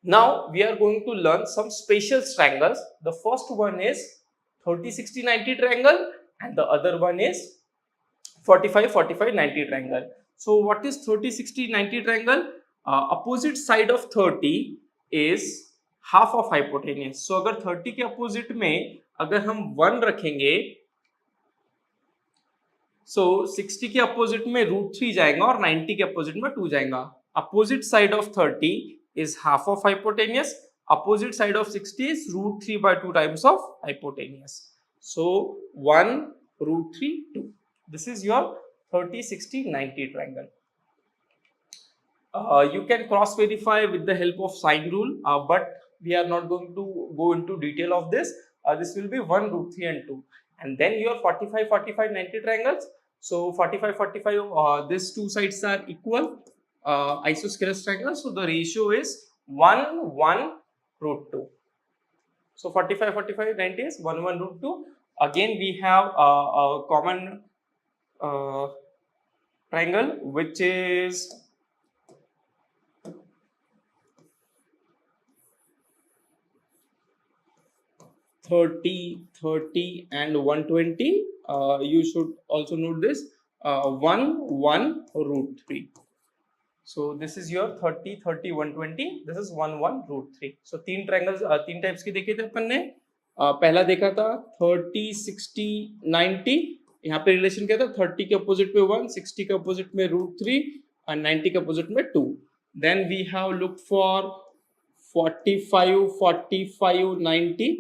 Now we are going to learn some special triangles. The first one is 30 60 90 triangle and the other one is 45 45 90 triangle. So what is 30 60 90 triangle? Opposite side of 30 is half of hypotenuse. So अगर 30 के opposite में अगर हम 1 रखेंगे, so 60 के opposite में √3 जाएगा और 90 के अपोजिट में 2 जाएगा. Opposite side of 30 is half of hypotenuse. Opposite side of 60 is √3 by 2 times of hypotenuse. So 1 √3 2. This is your 30 60 90 triangle. You can cross verify with the help of sine rule, but we are not going to go into detail of this. This will be 1 √3 and 2, and then your 45 45 90 triangles. So 45 45 these two sides are equal isosceles triangle, so the ratio is 1 1 √2. So 45 45 90 is 1 1 √2. Again we have a common triangle which is 30 30 and 120. You should also note this 1 1 √3. So this is your 30 30 120. This is 1 1 √3. So तीन triangles तीन types के देखे थे अपन ने. पहला देखा था 30 60 90. यहाँ पे रिलेशन क्या था? 30 के अपोजिट में 1, 60 के अपोजिट में √3 और 90 के अपोजिट में 2. Then we have looked for 45 45 90.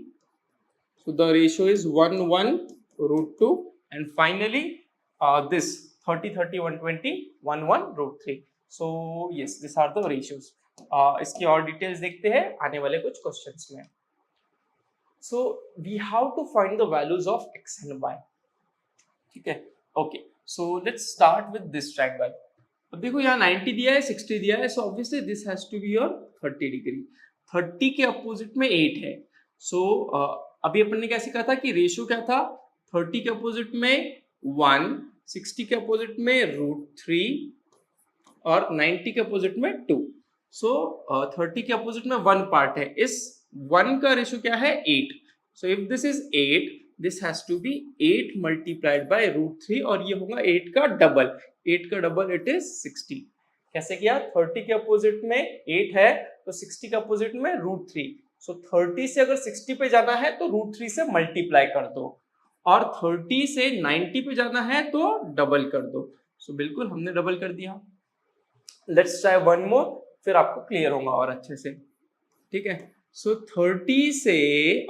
So the ratio is 1 1 √2, and finally this 30 30 120 1 1 √3. So yes, these are the ratios. इसकी और डिटेल्स देखते हैं आने वाले कुछ क्वेश्चंस में. So we have to find the values of x and y. ठीक है, okay. So let's start with this triangle. अब देखो यहाँ 90 दिया है, 60 दिया है, so obviously this has to be your 30 degree. 30 के अपोजिट में 8 है. So अभी अपन ने क्या सीखा था कि रेशियो क्या था? 30 के अपोजिट में 1, 60 के अपोजिट में √3 और 90 के अपोजिट में 2. So 30 के अपोजिट में 1 पार्ट है. इस 1 का रेशियो क्या है? 8. So if this is 8, this has to be 8 multiplied by √3 और ये होगा 8 का डबल. 8 का डबल इट इज 60. कैसे किया? 30 के अपोजिट में 8 है तो 60 के अपोजिट में √3. So 30 से अगर 60 पे जाना है तो √3 से मल्टीप्लाई कर दो और 30 से 90 पे जाना है तो डबल कर दो. So बिल्कुल हमने डबल कर दिया. Let's try one more, फिर आपको क्लियर होगा और अच्छे से. ठीक है. So 30 से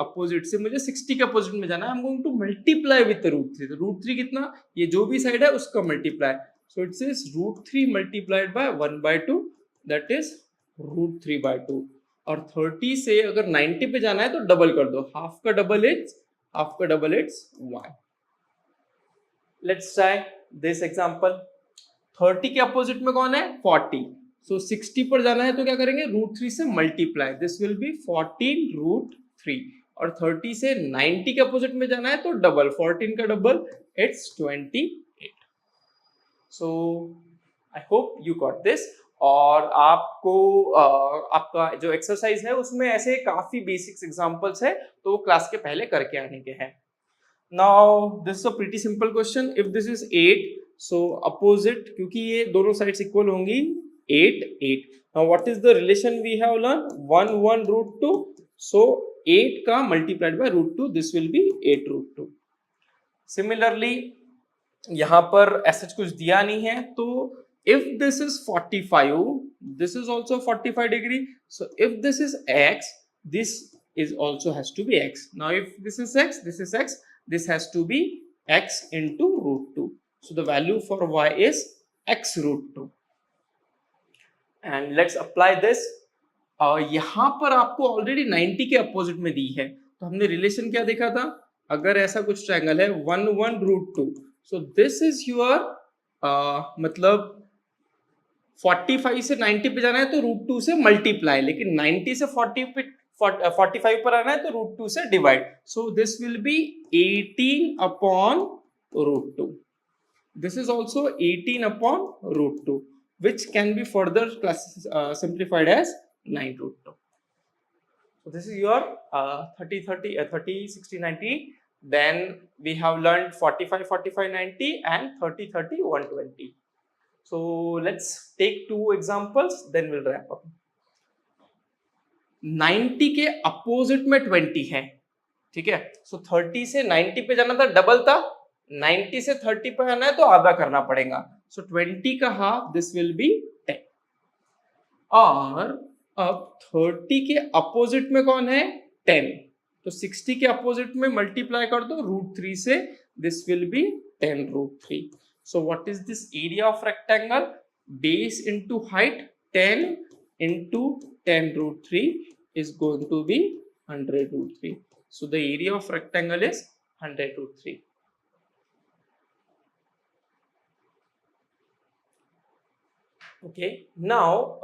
अपोजिट से मुझे 60 के अपोजिट में जाना है. I'm going to multiply with √3. तो √3 कितना? ये जो भी साइड है उसका multiply. So it says √3 multiplied by 1/2, that is √3/2. और 30 से अगर 90 पे जाना है तो डबल कर दो. हाफ का double it's 1. Let's try this example. 30 के अपोजिट में कौन है? 40. सो 60 पर जाना है तो क्या करेंगे? √3 से मल्टीप्लाई. This will B 14 √3. और 30 से 90 के अपोजिट में जाना है तो डबल. 14 का double it's 28. So I hope you got this. और आपको आपका जो एक्सरसाइज है उसमें ऐसे काफी बेसिक्स एग्जांपल्स है तो वो क्लास के पहले करके आने के हैं. Now this is a pretty simple question. If this is 8, so opposite, क्योंकि ये दोनों साइड्स इक्वल होंगी, 8 8. Now what is the relation we have learn? 1 1 √2. So 8 का multiplied by √2, this will be 8 √2. Similarly यहाँ पर ऐसा कुछ दिया नहीं है तो if this is 45, this is also 45 degree. So if this is x, this is also has to be x. Now if this is x, this is x, this has to be x into √2. So the value for y is x √2. And let's apply this. यहाँ पर आपको already 90 के opposite में दी है तो हमने relation क्या देखा था? अगर ऐसा कुछ ट्रायंगल है 1 1 √2, so this is your मतलब 45 से 90 पे जाना है तो √2 से मल्टीप्लाई, लेकिन 90 से 40 पे 45 पर आना है तो √2 से divide. So this will B 18 upon √2. This is also 18 upon √2, which can be further simplified as 9 √2. So this is your 30 30 30 60 90. Then we have learned 45 45 90 and 30 30 120. So let's take two examples, then we'll wrap up. 90 के opposite में 20 है, ठीक है. सो 30 से 90 पे जाना था, double था. 90 से 30 पे आना है तो आधा करना पड़ेगा. सो 20 का हाफ, दिस विल बी 10. और अब 30 के अपोजिट में कौन है? 10. तो 60 के अपोजिट में मल्टीप्लाई कर दो √3 से, this will B 10 √3. So what is this area of rectangle? Base into height, 10 into 10 √3 is going to be 100 √3. So the area of rectangle is 100 √3. Okay, now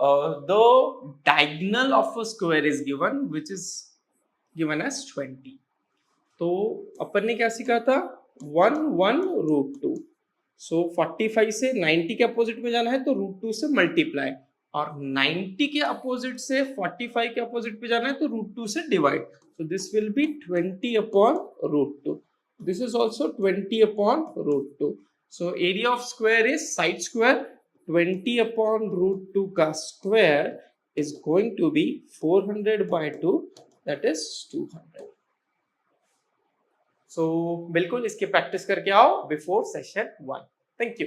the diagonal of a square is given, which is given as 20. तो अपन ने क्या सीखा था? 1 1 √2. सो 45 से 90 के opposite में जाना है तो √2 से मल्टीप्लाई, और 90 के अपोजिट से 45 के अपोजिट पे जाना है तो √2 से divide. So this will be 20 upon √2. This is also 20 upon √2. So area of square is side square. 20 upon √2 का square is going to be 400 by 2, that is 200. So बिल्कुल इसके प्रैक्टिस करके आओ बिफोर सेशन 1. Thank you.